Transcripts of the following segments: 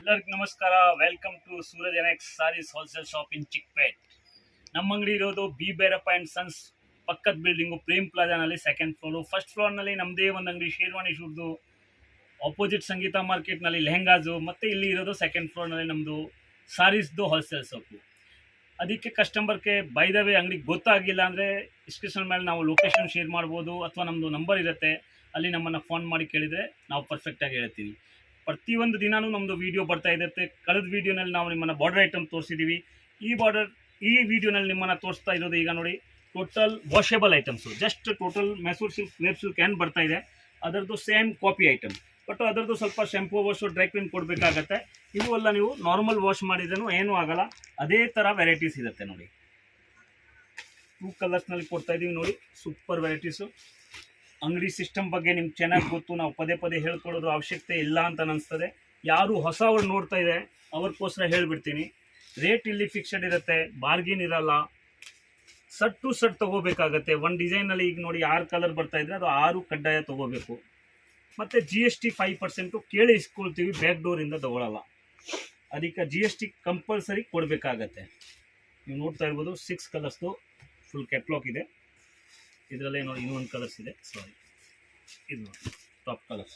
ಎಲ್ಲರಿಗೂ ನಮಸ್ಕಾರ. Welcome to Suraj NX sarees wholesale shop in Chickpet. ನಮ್ಮ ಅಂಗಡಿ ಇರೋದು ಬಿ ಭೈರಪ್ಪ ಆ್ಯಂಡ್ ಸನ್ಸ್ ಪಕ್ಕದ ಬಿಲ್ಡಿಂಗು ಪ್ರೇಮ್ ಪ್ಲಾಜಾನಲ್ಲಿ ಸೆಕೆಂಡ್ ಫ್ಲೋರು. ಫಸ್ಟ್ ಫ್ಲೋರ್ನಲ್ಲಿ ನಮ್ಮದೇ ಒಂದು ಅಂಗಡಿ ಶೇರ್ವಾಣಿ ಶೂಟ್ದು, ಆಪೋಸಿಟ್ ಸಂಗೀತ ಮಾರ್ಕೆಟ್ನಲ್ಲಿ ಲೆಹಂಗಾಜು, ಮತ್ತು ಇಲ್ಲಿ ಇರೋದು ಸೆಕೆಂಡ್ ಫ್ಲೋರ್ನಲ್ಲಿ ನಮ್ಮದು ಸಾರೀಸ್ದು ಹೋಲ್ಸೇಲ್ ಶಾಪು. ಅದಕ್ಕೆ ಕಸ್ಟಮರ್ಗೆ ಬೈ ದ ವೇ ಅಂಗಡಿ ಗೊತ್ತಾಗಿಲ್ಲ ಅಂದರೆ ಡಿಸ್ಕ್ರಿಪ್ಷನ್ ಮೇಲೆ ನಾವು ಲೊಕೇಶನ್ ಶೇರ್ ಮಾಡ್ಬೋದು, ಅಥವಾ ನಮ್ಮದು ನಂಬರ್ ಇರುತ್ತೆ, ಅಲ್ಲಿ ನಮ್ಮನ್ನು ಫೋನ್ ಮಾಡಿ ಕೇಳಿದರೆ ನಾವು ಪರ್ಫೆಕ್ಟಾಗಿ ಹೇಳ್ತೀವಿ. ಪ್ರತಿಯೊಂದು ದಿನಾನೂ ನಮ್ಮದು ವೀಡಿಯೋ ಬರ್ತಾ ಇರುತ್ತೆ. ಕಳೆದ ವೀಡಿಯೋನಲ್ಲಿ ನಾವು ನಿಮ್ಮನ್ನು ಬಾರ್ಡರ್ ಐಟಮ್ ತೋರಿಸಿದ್ದೀವಿ. ಈ ವಿಡಿಯೋನಲ್ಲಿ ನಿಮ್ಮನ್ನು ತೋರಿಸ್ತಾ ಇರೋದು ಈಗ ನೋಡಿ total washable items. Just total Mysore silk weave silk ಏನು ಬರ್ತಾ ಇದೆ ಅದರದ್ದು ಸೇಮ್ ಕಾಪಿ ಐಟಮ್, ಬಟ್ ಅದರದ್ದು ಸ್ವಲ್ಪ ಶೆಂಪು ವಾಶು ಡ್ರೈ ಕ್ಲೀನ್ ಕೊಡಬೇಕಾಗತ್ತೆ. ಇವು ಎಲ್ಲ ನೀವು ನಾರ್ಮಲ್ ವಾಶ್ ಮಾಡಿದ್ರೂ ಏನೂ ಆಗಲ್ಲ, ಅದೇ ಥರ ವೆರೈಟೀಸ್ ಇರುತ್ತೆ ನೋಡಿ. 2 ಕಲರ್ಸ್ನಲ್ಲಿ ಕೊಡ್ತಾ ಇದ್ದೀವಿ ನೋಡಿ, ಸೂಪರ್ ವೆರೈಟೀಸು. ಅಂಗಡಿ ಸಿಸ್ಟಮ್ ಬಗ್ಗೆ ನಿಮ್ಗೆ ಚೆನ್ನಾಗಿ ಗೊತ್ತು, ನಾವು ಪದೇ ಪದೇ ಹೇಳ್ಕೊಡೋದು ಅವಶ್ಯಕತೆ ಇಲ್ಲ ಅಂತ ಅನಿಸ್ತದೆ. ಯಾರು ಹೊಸವ್ರು ನೋಡ್ತಾ ಇದೆ ಅವ್ರಿಗೋಸ್ಕರ ಹೇಳಿಬಿಡ್ತೀನಿ, ರೇಟ್ ಇಲ್ಲಿ ಫಿಕ್ಸೆಡ್ ಇರುತ್ತೆ, ಬಾರ್ಗಿನ್ ಇರಲ್ಲ. ಸಟ್ ಟು ಸಟ್ ತೊಗೋಬೇಕಾಗತ್ತೆ. ಒಂದು ಡಿಸೈನಲ್ಲಿ ಈಗ ನೋಡಿ 6 ಕಲರ್ ಬರ್ತಾ ಇದ್ರೆ ಅದು 6 ಕಡ್ಡಾಯ ತೊಗೋಬೇಕು. ಮತ್ತು GST 5% ಕೇಳಿ ಇಸ್ಕೊಳ್ತೀವಿ, ಬ್ಯಾಕ್ ಡೋರಿಂದ ತೊಗೊಳ್ಳಲ್ಲ. ಅದಕ್ಕೆ GST ಕಂಪಲ್ಸರಿ ಕೊಡಬೇಕಾಗತ್ತೆ. ನೀವು ನೋಡ್ತಾ ಇರ್ಬೋದು 6 ಕಲರ್ಸ್ದು ಫುಲ್ ಕೆಟ್ಲಾಕ್ ಇದೆ. ಇದರಲ್ಲೇ ನೋಡಿ ಇನ್ನೊಂದು ಕಲರ್ಸ್ ಇದೆ, ಸಾರಿ ಇದು ನೋಡಿ ಟಾಪ್ ಕಲರ್ಸ್.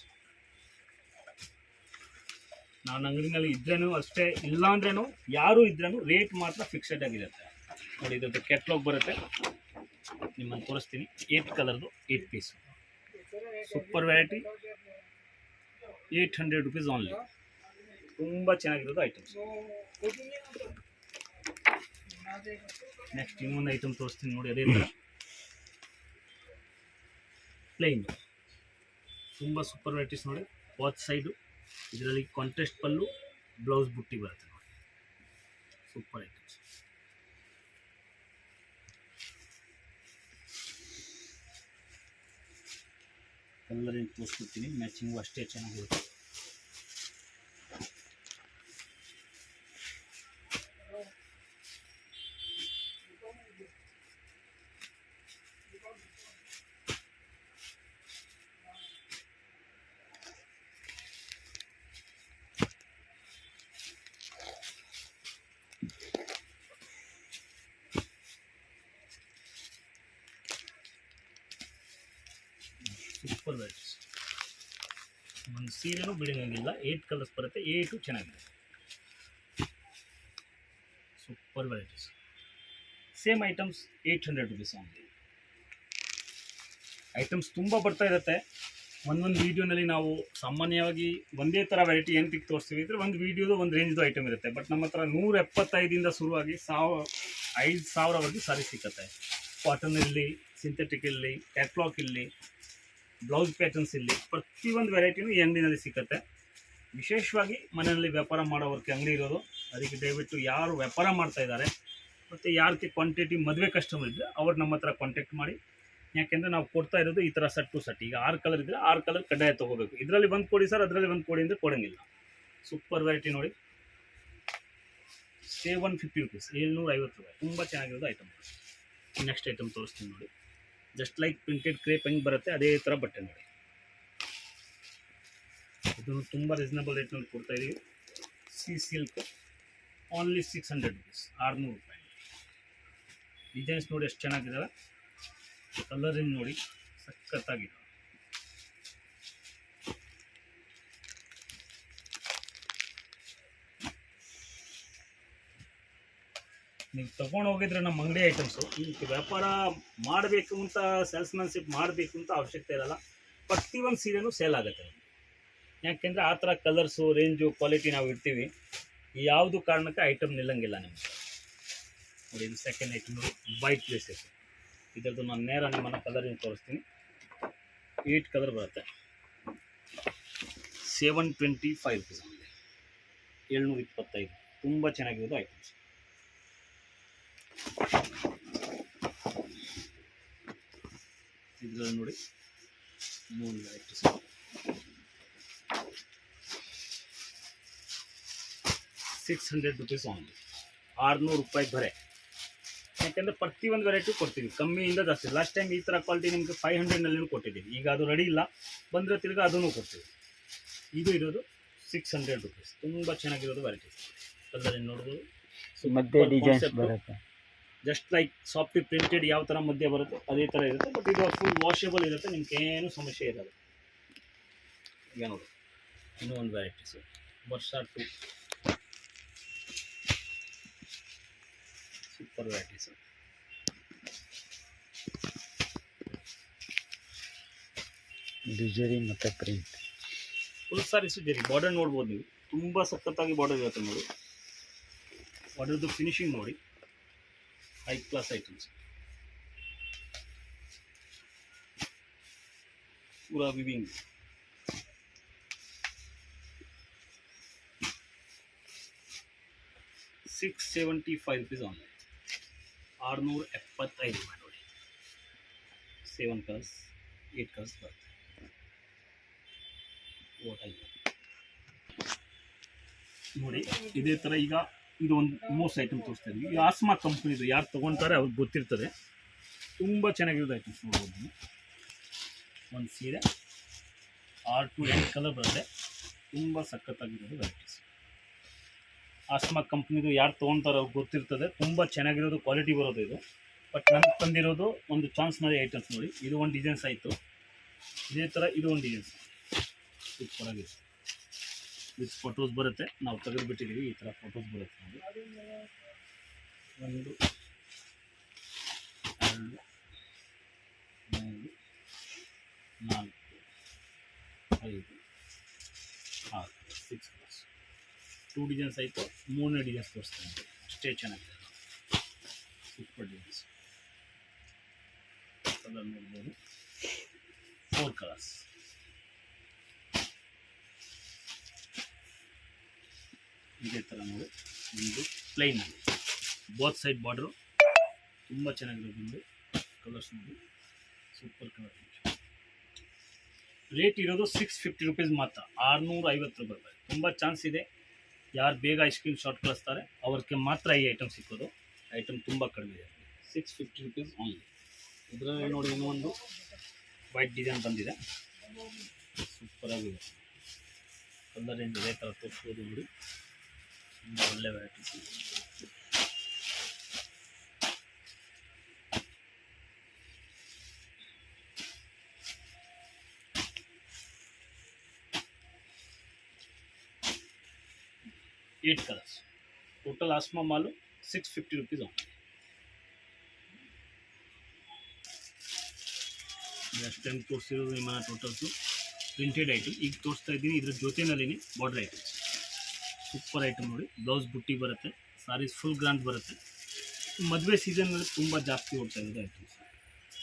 ನಾನು ಅಂಗಡಿನಲ್ಲಿ ಇದ್ರೇನು ಅಷ್ಟೇ, ಇಲ್ಲ ಅಂದ್ರೇನು ಯಾರು ಇದ್ರೂ ರೇಟ್ ಮಾತ್ರ ಫಿಕ್ಸೆಡ್ ಆಗಿರುತ್ತೆ ನೋಡಿ. ಇದ್ರದ್ದು ಕೆಟ್ಲಾಗ್ ಬರುತ್ತೆ, ನಿಮ್ಮನ್ನು ತೋರಿಸ್ತೀನಿ. 8 ಕಲರ್ದು 8 piece, super variety, 800 rupees only. ತುಂಬ ಚೆನ್ನಾಗಿರೋದು ಐಟಮ್ಸ್. ನೆಕ್ಸ್ಟ್ ಇನ್ನೊಂದು ಐಟಮ್ ತೋರಿಸ್ತೀನಿ ನೋಡಿ, ಅದೇ ಥರ ಪ್ಲೇನ್, ತುಂಬ ಸೂಪರ್ ವೆರೈಟೀಸ್ ನೋಡಿ. ವಾಚ್ ಸೈಡು ಇದರಲ್ಲಿ ಕಾಂಟ್ರಾಸ್ಟ್ ಪಲ್ಲು, ಬ್ಲೌಸ್ ಬುಟ್ಟಿ ಬರುತ್ತೆ ನೋಡಿ, ಸೂಪರ್ ಐಟಮ್ಸ್. ಕಲರಿಂಗ್ ತೋರಿಸ್ಬಿಡ್ತೀನಿ, ಮ್ಯಾಚಿಂಗು ಅಷ್ಟೇ ಚೆನ್ನಾಗಿರುತ್ತೆ. ಸೂಪರ್ ವೆರೈಟೀಸ್, ಒಂದು ಸೀರೆನೂ ಬಿಡಂಗಿಲ್ಲ. 8 ಕಲರ್ಸ್ ಬರುತ್ತೆ, 8 ಚೆನ್ನಾಗಿದೆ. Super varieties, same items 800 rupees only. Items ತುಂಬ ಬರ್ತಾ ಇರುತ್ತೆ. ಒಂದೊಂದು ವೀಡಿಯೋನಲ್ಲಿ ನಾವು ಸಾಮಾನ್ಯವಾಗಿ ಒಂದೇ ಥರ ವೆರೈಟಿ ಎಂತಿಗೆ ತೋರಿಸ್ತೀವಿ ಅಂದರೆ ಒಂದು ವೀಡಿಯೋದು ಒಂದು ರೇಂಜ್ದು ಐಟಮ್ ಇರುತ್ತೆ. ಬಟ್ ನಮ್ಮ ಹತ್ರ 175 ಶುರುವಾಗಿ 5,000ವರೆಗೂ ಸಾರಿ ಸಿಕ್ಕತ್ತೆ. ಕಾಟನ್ ಇರಲಿ, ಸಿಂಥೆಟಿಕ್ ಇರಲಿ, ಕ್ಯಾಟ್ಲಾಕ್ ಇರಲಿ, ಬ್ಲೌಸ್ ಪ್ಯಾಟರ್ನ್ಸ್ ಇಲ್ಲಿ, ಪ್ರತಿಯೊಂದು ವೆರೈಟಿನೂ ಈ ಅಂಗಡಿನಲ್ಲಿ ಸಿಕ್ಕತ್ತೆ. ವಿಶೇಷವಾಗಿ ಮನೆಯಲ್ಲಿ ವ್ಯಾಪಾರ ಮಾಡೋವ್ರಿಗೆ ಅಂಗಡಿ ಇರೋದು. ಅದಕ್ಕೆ ದಯವಿಟ್ಟು ಯಾರು ವ್ಯಾಪಾರ ಮಾಡ್ತಾ ಇದ್ದಾರೆ ಮತ್ತು ಯಾರಿಗೆ ಕ್ವಾಂಟಿಟಿ ಮದುವೆ ಕಸ್ಟಮರ್ ಇದ್ದರೆ ಅವ್ರು ನಮ್ಮ ಹತ್ರ ಕಾಂಟ್ಯಾಕ್ಟ್ ಮಾಡಿ. ಯಾಕೆಂದರೆ ನಾವು ಕೊಡ್ತಾ ಇರೋದು ಈ ಥರ ಸಟ್ ಟು ಸಟ್. ಈಗ 6 ಕಲರ್ ಇದ್ದರೆ 6 ಕಲರ್ ಕಡ್ಡಾಯ ತೊಗೋಬೇಕು. ಇದರಲ್ಲಿ ಒಂದು ಕೊಡಿ ಸರ್, ಅದರಲ್ಲಿ ಒಂದು ಕೊಡಿ ಅಂದರೆ ಕೊಡೋಂಗಿಲ್ಲ. ಸೂಪರ್ ವೆರೈಟಿ ನೋಡಿ, 750 ರುಪೀಸ್, 750 ರೂಪಾಯಿ. ತುಂಬ ಚೆನ್ನಾಗಿರೋದು ಐಟಮ್. ನೆಕ್ಸ್ಟ್ ಐಟಮ್ ತೋರಿಸ್ತೀನಿ ನೋಡಿ, ಜಸ್ಟ್ ಲೈಕ್ ಪ್ರಿಂಟೆಡ್ ಕ್ರೇಪ್ ಹೆಂಗೆ ಬರುತ್ತೆ ಅದೇ ಥರ ಬಟ್ಟೆ ನೋಡಿ. ಇದನ್ನು ತುಂಬ ರೀಸನಬಲ್ ರೇಟ್ನಲ್ಲಿ ಕೊಡ್ತಾ ಇದ್ದೀವಿ. ಸಿಲ್ಕ್ ಓನ್ಲಿ 600 ರುಪೀಸ್, 600 ರೂಪಾಯಿ. ಡಿಸೈನ್ಸ್ ನೋಡಿ ಎಷ್ಟು ಚೆನ್ನಾಗಿದ್ದಾವೆ, ಕಲರಿಂಗ್ ನೋಡಿ ಸಖತ್ತಾಗಿದೆ. ನೀವು ತೊಗೊಂಡು ಹೋಗಿದ್ರೆ ನಮ್ಮ ಅಂಗಡಿ ಐಟಮ್ಸು, ಈಗ ವ್ಯಾಪಾರ ಮಾಡಬೇಕು ಅಂತ, ಸೇಲ್ಸ್ಮನ್ಶಿಪ್ ಮಾಡಬೇಕು ಅಂತ ಅವಶ್ಯಕತೆ ಇರಲ್ಲ. ಪ್ರತಿಯೊಂದು ಸೀರೆನೂ ಸೇಲ್ ಆಗುತ್ತೆ. ಯಾಕೆಂದರೆ ಆ ಥರ ಕಲರ್ಸು, ರೇಂಜು, ಕ್ವಾಲಿಟಿ ನಾವು ಇಡ್ತೀವಿ. ಯಾವುದು ಕಾರಣಕ್ಕೆ ಐಟಮ್ ನಿಲ್ಲಂಗಿಲ್ಲ ನಿಮಗೆ ನೋಡಿ. ಇದು ಸೆಕೆಂಡ್ ಐಟಮ್ ನೋಡಿ, ವೈಟ್ ಪ್ಲೇಸಸ್. ಇದರದ್ದು ನಾನು ನೇರ ನಿಮ್ಮನ್ನು ಕಲರಿಂಗ್ ತೋರಿಸ್ತೀನಿ. 8 ಕಲರ್ ಬರುತ್ತೆ, 725 ರುಪೀಸ್, 725. ತುಂಬ ಚೆನ್ನಾಗಿರೋದು ಐಟಮ್ಸ್. ಇದರಲ್ಲಿ ನೋಡಿ 3 ವೆರೈಟೀಸ್, 600 ರುಪೀಸ್ ಆನ್ಲಿ, 600 ರೂಪಾಯಿ ಬರೆ. ಯಾಕೆಂದರೆ ಪ್ರತಿಯೊಂದು ವೆರೈಟಿ ಕೊಡ್ತೀವಿ, ಕಮ್ಮಿಯಿಂದ ಜಾಸ್ತಿ. ಲಾಸ್ಟ್ ಟೈಮ್ ಈ ಥರ ಕ್ವಾಲಿಟಿ ನಿಮಗೆ 500ನಲ್ಲಿ ಕೊಟ್ಟಿದ್ದೀವಿ. ಈಗ ಅದು ರೆಡಿ ಇಲ್ಲ, ಬಂದರೆ ತಿರ್ಗಿ ಅದನ್ನು ಕೊಡ್ತೀವಿ. ಇದು ಇರೋದು 600 rupees. ತುಂಬ ಚೆನ್ನಾಗಿರೋದು ವೆರೈಟೀಸ್. ಕಲರ್ ನೋಡ್ಬೋದು, ಮಧ್ಯೆ ಡಿಸೈನ್ಸ್ ಬರುತ್ತೆ. ಜಸ್ಟ್ ಲೈಕ್ ಸಾಫ್ಟ್ ಪ್ರಿಂಟೆಡ್ ಯಾವ ಥರ ಮಧ್ಯೆ ಬರುತ್ತೆ ಅದೇ ಥರ ಇರುತ್ತೆ. ಬಟ್ ಇದು ಫುಲ್ ವಾಷೇಬಲ್ ಇರುತ್ತೆ, ನಿಮ್ಗೆ ಏನು ಸಮಸ್ಯೆ ಇರಲ್ಲ. ಈಗ ನೋಡಿ ಇನ್ನೂ ಒಂದು ವೆರೈಟೀಸು ವರ್ಷ 2 ಸೂಪರ್ ವೆರೈಟೀಸು. ಡಿಸೈನ್ ಮತ್ತು ಪ್ರಿಂಟ್ ಫುಲ್ ಸಾರೀಸು ಜರಿ. ಬಾರ್ಡರ್ ನೋಡ್ಬೋದು ನೀವು, ತುಂಬ ಸಖತ್ತಾಗಿ ಬಾರ್ಡರ್ ಇರುತ್ತೆ ನೋಡಿ. ಬಾರ್ಡರ್ದು ಫಿನಿಶಿಂಗ್ ನೋಡಿ, ಹೈ ಕ್ಲಾಸ್ ಐಟಮ್ಸ್. ಪೂರಾ ವಿವಿಂಗ್. ₹675 ಆನ್ಲೈನ್. 675 ರೂಪಾಯಿ ನೋಡಿ. 7 ಕಲರ್ಸ್ 8 ಕಲರ್ಸ್ ಬರುತ್ತೆ. ನೋಡಿ ಇದೇ ಥರ ಈಗ ಇದು ಒಂದು ಮೋಸ್ಟ್ ಐಟಮ್ ತೋರಿಸ್ತಾ ಇದ್ವಿ. ಈ ಆಸ್ಮಾ ಕಂಪ್ನಿದು ಯಾರು ತೊಗೊಳ್ತಾರೆ ಅವ್ರಿಗೆ ಗೊತ್ತಿರ್ತದೆ. ತುಂಬ ಚೆನ್ನಾಗಿರೋದು ಐಟಮ್ಸ್ ನೋಡ್ಬೋದು. ಒಂದು ಸೀರೆ 6 to 8 ಕಲರ್ ಬರುತ್ತೆ. ತುಂಬ ಸಖತ್ತಾಗಿರೋದು ವೆರೈಟೀಸ್. ಆಸ್ಮಾ ಕಂಪ್ನಿದು ಯಾರು ತೊಗೊಳ್ತಾರೆ ಅವ್ರಿಗೆ ಗೊತ್ತಿರ್ತದೆ. ತುಂಬ ಚೆನ್ನಾಗಿರೋದು, ಕ್ವಾಲಿಟಿ ಬರೋದು ಇದು. ಬಟ್ ನಮ್ಗೆ ತಂದಿರೋದು ಒಂದು ಚಾನ್ಸ್ನಲ್ಲಿ ಐಟಮ್ಸ್ ನೋಡಿ. ಇದು ಒಂದು ಡಿಸೈನ್ಸ್ ಆಯಿತು, ಇದೇ ಥರ ಇದು ಒಂದು ಡಿಸೈನ್ಸ್ ಸೂಪರಾಗಿದೆ. ವಿತ್ ಫೋಟೋಸ್ ಬರುತ್ತೆ, ನಾವು ತೆಗೆದುಬಿಟ್ಟಿದ್ದೀವಿ. ಈ ಥರ ಫೋಟೋಸ್ ಬರುತ್ತೆ ನೋಡಿ. 1 2 3 4 5 6 ಕಲರ್ಸ್. 2 ಡಿಸೈನ್ಸ್ ಆಯಿತು. 3ನೇ ಡಿಸೈನ್ಸ್ ತೋರಿಸ್ತೀನಿ, ಅಷ್ಟೇ ಚೆನ್ನಾಗಿದೆ. Super designs. ಕಲರ್ ನೋಡ್ಬೋದು, 4 ಕಲರ್ಸ್. ಇದೇ ಥರ ನೋಡಿ, ಒಂದು ಪ್ಲೈನ್ ಬೋತ್ ಸೈಡ್ ಬಾರ್ಡ್ರು ತುಂಬ ಚೆನ್ನಾಗಿರೋದು ನೋಡಿ. ಕಲರ್ಸ್ ನೋಡಿ, ಸೂಪರ್ ಕಲರ್. ರೇಟ್ ಇರೋದು 650 ರೂಪೀಸ್ ಮಾತ್ರ, 650 ರೂಪಾಯಿ. ತುಂಬ ಚಾನ್ಸ್ ಇದೆ. ಯಾರು ಬೇಗ ಸ್ಕ್ರೀನ್ ಶಾಟ್ ಕಳಿಸ್ತಾರೆ ಅವ್ರಿಗೆ ಮಾತ್ರ ಈ ಐಟಮ್ ಸಿಕ್ಕೋದು. ಐಟಮ್ ತುಂಬ ಕಡಿಮೆ ಇದೆ. 650 ರೂಪೀಸ್ ಓನ್ಲಿ. ಇದರಲ್ಲಿ ನೋಡಿ ಇನ್ನೂ ಒಂದು ವೈಟ್ ಡಿಸೈನ್ ಬಂದಿದೆ, ಸೂಪರಾಗಿದೆ. ಕಲರ್ ಏನು ಇದೇ ಥರ ತೋರಿಸ್ಬೋದು ನೋಡಿ. ಒಳ್ಳೆ ವೆರೈಟೀಸ್. Eight colours. ಟೋಟಲ್ ಆಸ್ಮಾ ಮಾಲು 650 ರೂಪೀಸ್ ಆನ್. ನೆಕ್ಸ್ಟ್ ಟೈಮ್ ತೋರಿಸಿರೋದು ನಿಮ್ಮ ಟೋಟಲ್ಸು ಪ್ರಿಂಟೆಡ್ ಐಟಮ್. ಈಗ ತೋರಿಸ್ತಾ ಇದ್ದೀನಿ ಇದ್ರ ಜೊತೆನಲ್ಲಿ ಬಾರ್ಡರ್ ಐಟಮ್ಸ್. ಸೂಪರ್ ಐಟಮ್ ನೋಡಿ. ಬ್ಲೌಸ್ ಬುಟ್ಟಿ ಬರುತ್ತೆ, ಸಾರೀಸ್ ಫುಲ್ ಗ್ರಾಂಡ್ ಬರುತ್ತೆ. ಮದುವೆ ಸೀಸನ್ನಲ್ಲಿ ತುಂಬ ಜಾಸ್ತಿ ಓಡ್ತಾ ಇರೋದು ಐಟಮ್ಸ್.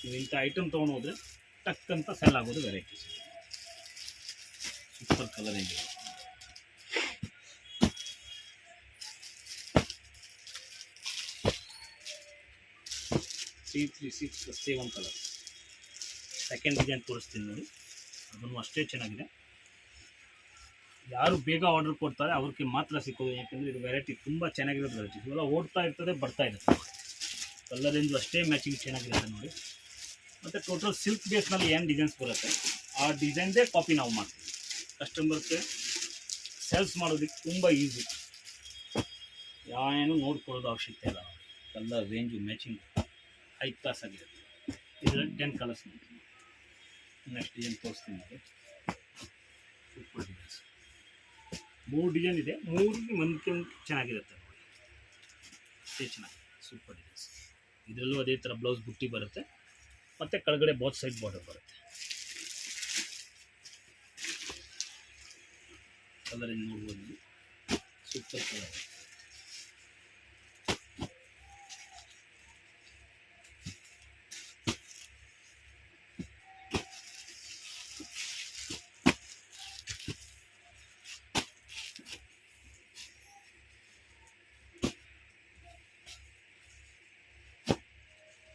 ನೀವು ಇಂಥ ಐಟಮ್ ತೊಗೊಂಡು ಹೋದರೆ ಟಕ್ ಅಂತ ಸೆಲ್ ಆಗೋದು ವೆರೈಟೀಸ್. ಸೂಪರ್ ಕಲರ್ ಇದೆ. $336 ಕಲರ್. ಸೆಕೆಂಡ್ ಡಿಸೈನ್ ತೋರಿಸ್ತೀನಿ ನೋಡಿ, ಅದನ್ನು ಅಷ್ಟೇ ಚೆನ್ನಾಗಿದೆ. ಯಾರು ಬೇಗ ಆರ್ಡರ್ ಕೊಡ್ತಾರೆ ಅವ್ರಿಗೆ ಮಾತ್ರ ಸಿಕ್ಕೋದು. ಯಾಕೆಂದರೆ ಇದು ವೆರೈಟಿ ತುಂಬ ಚೆನ್ನಾಗಿರೋದು ವೆರೈಟೀಸ್. ಇವೆಲ್ಲ ಓಡ್ತಾ ಇರ್ತದೆ, ಬರ್ತಾ ಇರುತ್ತೆ. ಕಲರ್ ರೇಂಜು ಅಷ್ಟೇ ಮ್ಯಾಚಿಂಗ್ ಚೆನ್ನಾಗಿರುತ್ತೆ ನೋಡಿ. ಮತ್ತು ಟೋಟಲ್ ಸಿಲ್ಕ್ ಬೇಸ್ನಲ್ಲಿ ಏನು ಡಿಸೈನ್ಸ್ ಬರುತ್ತೆ ಆ ಡಿಸೈನ್ದೇ ಕಾಪಿ ನಾವು ಮಾಡ್ತೀವಿ. ಕಸ್ಟಮರ್ಗೆ ಸೇಲ್ಸ್ ಮಾಡೋದಕ್ಕೆ ತುಂಬ ಈಸಿ. ಏನು ನೋಡ್ಕೊಳ್ಳೋದು ಅವಶ್ಯಕತೆ ಇಲ್ಲ. Colour range matching high class ಆಗಿರುತ್ತೆ. ಇದರಲ್ಲಿ 10 ಕಲರ್ಸ್ ಮಾಡ್ತೀನಿ. ನೆಕ್ಸ್ಟ್ ಡಿಸೈನ್ ತೋರಿಸ್ತೀನಿ ನೋಡಿ. Super designs. 3 ಡಿಸೈನ್ ಇದೆ, 3 ಒಂದು ಚೆನ್ನಾಗಿರುತ್ತೆ ನೋಡಿ. ಅಷ್ಟೇ ಚೆನ್ನಾಗಿ ಸೂಪರ್ ಡಿಸೈನ್ಸ್. ಇದರಲ್ಲೂ ಅದೇ ಥರ ಬ್ಲೌಸ್ ಬುಟ್ಟಿ ಬರುತ್ತೆ ಮತ್ತು ಕೆಳಗಡೆ ಬೋತ್ ಸೈಡ್ ಬಾರ್ಡರ್ ಬರುತ್ತೆ. ಕಲರ್ ನೋಡ್ಬೋದು, ಸೂಪರ್ ಕಲರ್.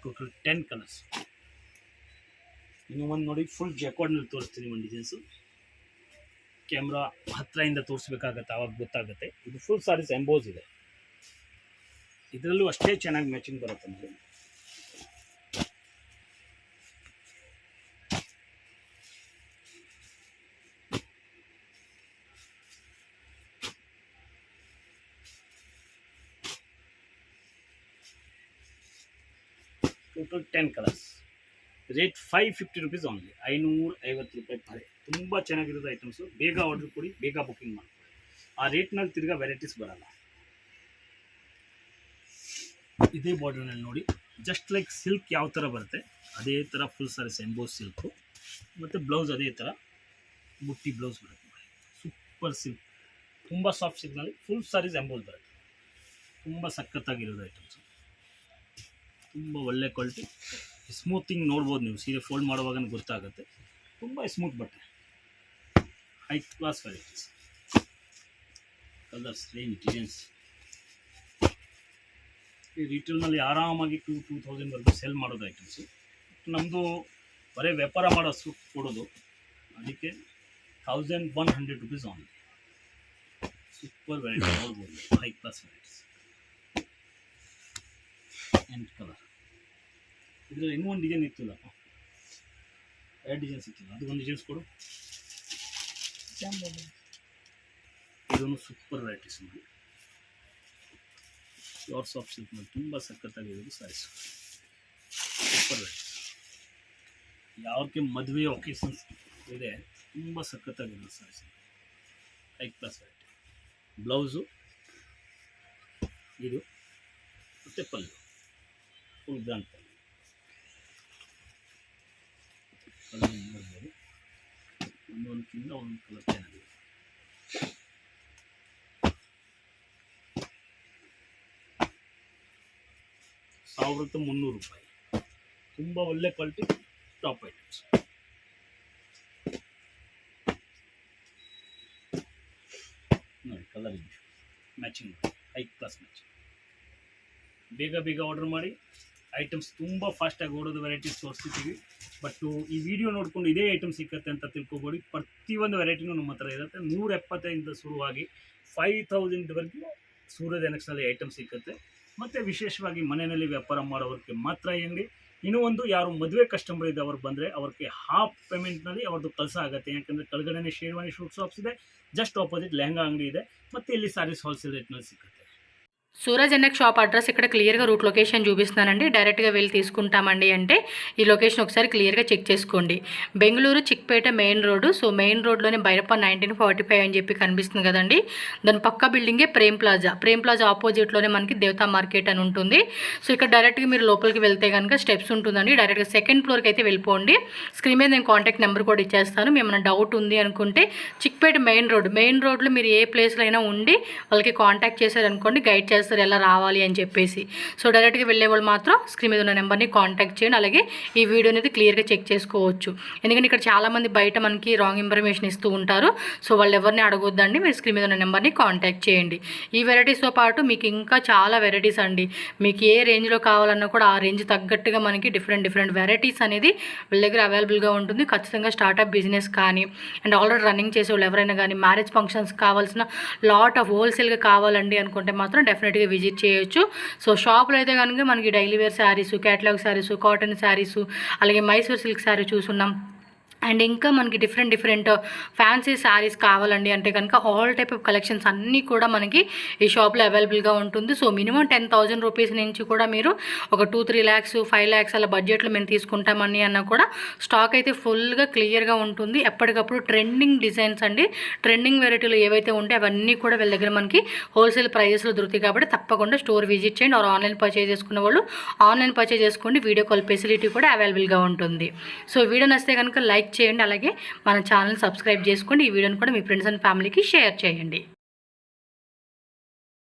Total 10 colours. ಇನ್ನು ಒಂದು ನೋಡಿ, ಫುಲ್ ಜಾಕಾರ್ಡ್ನಲ್ಲಿ ತೋರಿಸ್ತೀನಿ ಒಂದು ಡಿಸೈನ್ಸು. ಕ್ಯಾಮ್ರಾ ಹತ್ತಿರದಿಂದ ತೋರಿಸ್ಬೇಕಾಗತ್ತೆ, ಆವಾಗ ಗೊತ್ತಾಗುತ್ತೆ. ಇದು ಫುಲ್ ಸಾರೀಸ್ ಎಂಬೋಸ್ ಇದೆ. ಇದರಲ್ಲೂ ಅಷ್ಟೇ ಚೆನ್ನಾಗಿ ಮ್ಯಾಚಿಂಗ್ ಬರುತ್ತೆ ನೋಡಿ. Total 10 colours. Rate 550 rupees only, 550 ರೂಪಾಯಿ ಪಡೆ. ತುಂಬ ಚೆನ್ನಾಗಿರೋದು ಐಟಮ್ಸು. ಬೇಗ ಆರ್ಡರ್ ಕೊಡಿ, ಬೇಗ ಬುಕ್ಕಿಂಗ್ ಮಾಡಿ. ಆ ರೇಟ್ನಲ್ಲಿ ತಿರ್ಗಾ ವೆರೈಟೀಸ್ ಬರಲ್ಲ. ಇದೇ ಬಾರ್ಡರ್ನಲ್ಲಿ ನೋಡಿ, ಜಸ್ಟ್ ಲೈಕ್ ಸಿಲ್ಕ್ ಯಾವ ಥರ ಬರುತ್ತೆ ಅದೇ ಥರ ಫುಲ್ ಸಾರೀಸ್ ಎಂಬೋಸ್ ಸಿಲ್ಕು, ಮತ್ತು ಬ್ಲೌಸ್ ಅದೇ ಥರ ಬುಟ್ಟಿ ಬ್ಲೌಸ್ ಬರುತ್ತೆ. ಸೂಪರ್ ಸಿಲ್ಕ್, ತುಂಬ ಸಾಫ್ಟ್ ಸಿಲ್ಕ್ನಲ್ಲಿ ಫುಲ್ ಸಾರೀಸ್ ಎಂಬೋಸ್ ಬರುತ್ತೆ. ತುಂಬ ಸಖತ್ತಾಗಿರೋದು ಐಟಮ್ಸು, ತುಂಬ ಒಳ್ಳೆ ಕ್ವಾಲಿಟಿ. ಸ್ಮೂತಿಂಗ್ ನೋಡ್ಬೋದು ನೀವು, ಸೀರೆ ಫೋಲ್ಡ್ ಮಾಡುವಾಗ ಗೊತ್ತಾಗುತ್ತೆ. ತುಂಬ ಸ್ಮೂತ್ ಬಟ್ಟೆ, high class varieties, colours, range, designs. ಈ ರಿಟೇಲ್ನಲ್ಲಿ ಆರಾಮಾಗಿ 2000ವರೆಗೂ ಸೆಲ್ ಮಾಡೋದು ಐಟಮ್ಸು. ನಮ್ಮದು ಬರೀ ವ್ಯಾಪಾರ ಮಾಡೋಷ್ಟು ಕೊಡೋದು, ಅದಕ್ಕೆ 1100 ರುಪೀಸ್ ಆನ್. ಸೂಪರ್ ವೆರೈಟಿ ನೋಡ್ಬೋದು, ಹೈ ಕ್ಲಾಸ್ ವೆರೈಟೀಸ್. ಎಂಟ್ ಕಲರ್. ಇದರಲ್ಲಿ ಇನ್ನೂ ಒಂದು ಡಿಸೈನ್ ಇತ್ತಿಲ್ಲಪ್ಪ, 2 ಡಿಸೈನ್ಸ್ ಇತ್ತಿಲ್ಲ, ಅದು ಒಂದು ಡಿಸೈನ್ಸ್ ಕೊಡು. ಇದೊಂದು ಸೂಪರ್ ವೆರೈಟೀಸ್ ನೋಡಿ, ಪ್ಯೂರ್ ಸಾಫ್ಟ್ ಸಿಲ್ಕ್ ಮೇಲೆ ತುಂಬ ಸಖತ್ತಾಗಿರೋದು ಸಾರೀಸ್. ಸೂಪರ್ ವೆರೈಟೀಸ್, ಯಾವಕ್ಕೆ ಮದುವೆ ಒಕೇಶನ್ಸ್ ಇದೆ, ತುಂಬ ಸಖತ್ತಾಗಿರೋದು ಸಾರೀಸ್. High class variety. ಬ್ಲೌಸು ಇದು, ಮತ್ತು ಪಲ್ಲು ಫುಲ್ ಗ್ರಾಂಡ್ ಪಲ್ಲು. ನೋಡ್ಬೋದು, ಒಂದೊಂದಕ್ಕಿಂತ ಒಂದು ಕಲರ್ ಚೆನ್ನಾಗಿದೆ. 1300 ರೂಪಾಯಿ. ತುಂಬ ಒಳ್ಳೆ ಕ್ವಾಲಿಟಿ ಟಾಪ್ ಐಟಮ್ಸ್. ನೋಡಿ colour matching, high class matching. ಬೇಗ ಬೇಗ ಆರ್ಡರ್ ಮಾಡಿ, ಐಟಮ್ಸ್ ತುಂಬ ಫಾಸ್ಟಾಗಿ ಓಡೋದು ವೆರೈಟೀಸ್ ತೋರಿಸ್ತಿದ್ದೀವಿ. ಬಟ್ಟು ಈ ವಿಡಿಯೋ ನೋಡಿಕೊಂಡು ಇದೇ ಐಟಮ್ ಸಿಕ್ಕತ್ತೆ ಅಂತ ತಿಳ್ಕೊಬೇಡಿ. ಪ್ರತಿಯೊಂದು ವೆರೈಟಿನೂ ನಮ್ಮ ಹತ್ರ ಇರುತ್ತೆ. 170 ಶುರುವಾಗಿ 5000ವರೆಗೂ ಸೂರಜ್ ಎನೆಕ್ಸ್ನಲ್ಲಿ ಐಟಮ್ ಸಿಕ್ಕತ್ತೆ. ಮತ್ತು ವಿಶೇಷವಾಗಿ ಮನೆಯಲ್ಲಿ ವ್ಯಾಪಾರ ಮಾಡೋರಿಗೆ ಮಾತ್ರ ಅಂಗಡಿ. ಇನ್ನೂ ಒಂದು, ಯಾರು ಮದುವೆ ಕಸ್ಟಮರ್ ಇದೆ ಅವ್ರು ಬಂದರೆ ಅವ್ರಿಗೆ ಹಾಫ್ ಪೇಮೆಂಟ್ನಲ್ಲಿ ಅವ್ರದ್ದು ಕೆಲಸ ಆಗುತ್ತೆ. ಯಾಕಂದರೆ ಕೆಳಗಡೆ ಶೇರ್ವಾನಿ ಶೂಟ್ ಶಾಪ್ಸ್ ಇದೆ, ಜಸ್ಟ್ ಆಪೋಸಿಟ್ ಲೆಹಂಗಾ ಅಂಗಡಿ ಇದೆ, ಮತ್ತು ಇಲ್ಲಿ ಸಾರೀಸ್ ಹೋಲ್ಸೇಲ್ ರೇಟ್ನಲ್ಲಿ ಸಿಗುತ್ತೆ. సూరజ్ ఎనెక్స్ షాప్ అడ్రస్ ఇక్కడ క్లియర్గా రూట్ లొకేషన్ చూపిస్తున్నానండి. డైరెక్ట్గా వెళ్ళి తీసుకుంటామండి అంటే ఈ లొకేషన్ ఒకసారి క్లియర్గా చెక్ చేసుకోండి. Bengaluru Chickpet main road. So main రోడ్లోనే బైరప్ప 1945 అని చెప్పి కనిపిస్తుంది కదండి. దాని పక్క బిల్డింగే ప్రేమ్ ప్లాజా ఆపోజిట్లోనే మనకి దేవతా మార్కెట్ అని ఉంటుంది. సో ఇక్కడ డైరెక్ట్గా మీరు లోపలికి వెళ్తే కనుక స్టెప్స్ ఉంటుందండి. డైరెక్ట్గా సెకండ్ ఫ్లోర్కి అయితే వెళ్ళిపోండి. స్క్రీన్ మీద నేను కాంటాక్ట్ నెంబర్ కూడా ఇచ్చేస్తాను. ఏమైనా డౌట్ ఉంది అనుకుంటే చిక్పేట మెయిన్ రోడ్లో మీరు ఏ ప్లేస్లో అయినా ఉండి వాళ్ళకి కాంటాక్ట్ చేశారనుకోండి, గైడ్ చేస్తారు ఎలా రావాలి అని చెప్పేసి. సో డైరెక్ట్గా వెళ్ళే వాళ్ళు మాత్రం స్క్రీన్ మీద ఉన్న నెంబర్ని కాంటాక్ట్ చేయండి. అలాగే ఈ వీడియో అనేది క్లియర్గా చెక్ చేసుకోవచ్చు. ఎందుకంటే ఇక్కడ చాలామంది బయట మనకి రాంగ్ ఇన్ఫర్మేషన్ ఇస్తూ ఉంటారు. సో వాళ్ళు ఎవరిని అడగొద్దండి, మీరు స్క్రీన్ మీద ఉన్న నెంబర్ని కాంటాక్ట్ చేయండి. ఈ వెరైటీస్తో పాటు మీకు ఇంకా చాలా వెరైటీస్ అండి. మీకు ఏ రేంజ్లో కావాలన్నా కూడా ఆ రేంజ్ తగ్గట్టుగా మనకి డిఫరెంట్ వెరైటీస్ అనేది వీళ్ళ దగ్గర అవైలబుల్గా ఉంటుంది. ఖచ్చితంగా స్టార్టప్ బిజినెస్ కానీ అండ్ ఆల్రెడీ రన్నింగ్ చేసే వాళ్ళు ఎవరైనా కానీ మ్యారేజ్ ఫంక్షన్స్ కావాల్సిన లాట్ ఆఫ్ హోల్సేల్గా కావాలండి అనుకుంటే మాత్రం డెఫినెట్గా విజిట్ చేయొచ్చు. సో షాప్లో అయితే కనుక మనకి daily wear saris, catalogue saris, cotton saris, అలాగే మైసూర్ సిల్క్ శారీ చూసున్నాం. అండ్ ఇంకా మనకి డిఫరెంట్ ఫ్యాన్సీ శారీస్ కావాలండి అంటే కనుక ఆల్ టైప్ ఆఫ్ కలెక్షన్స్ అన్నీ కూడా మనకి ఈ షాప్లో అవైలబుల్గా ఉంటుంది. సో మినిమం 10,000 రూపీస్ నుంచి కూడా మీరు ఒక 2-3 lakhs 5 lakhs అలా బడ్జెట్లో మేము తీసుకుంటామని అన్నా కూడా స్టాక్ అయితే ఫుల్గా క్లియర్గా ఉంటుంది. ఎప్పటికప్పుడు ట్రెండింగ్ డిజైన్స్ అండి, ట్రెండింగ్ వెరైటీలు ఏవైతే ఉంటే అవన్నీ కూడా వీళ్ళ దగ్గర మనకి హోల్సేల్ ప్రైజెస్లో దొరుకుతాయి. కాబట్టి తప్పకుండా స్టోర్ విజిట్ చేయండి. ఆర్ ఆన్లైన్ పర్చేజ్ చేసుకున్న వాళ్ళు ఆన్లైన్ పర్చేజ్ చేసుకోండి. వీడియో కాల్ ఫెసిలిటీ కూడా అవైలబుల్గా ఉంటుంది. సో వీడియో నచ్చితే కనుక లైక్ చేయండి. అలాగే మన ఛానల్ సబ్స్క్రైబ్ చేసుకోండి. ఈ వీడియోని కూడా మీ ఫ్రెండ్స్ అండ్ ఫ్యామిలీకి షేర్ చేయండి.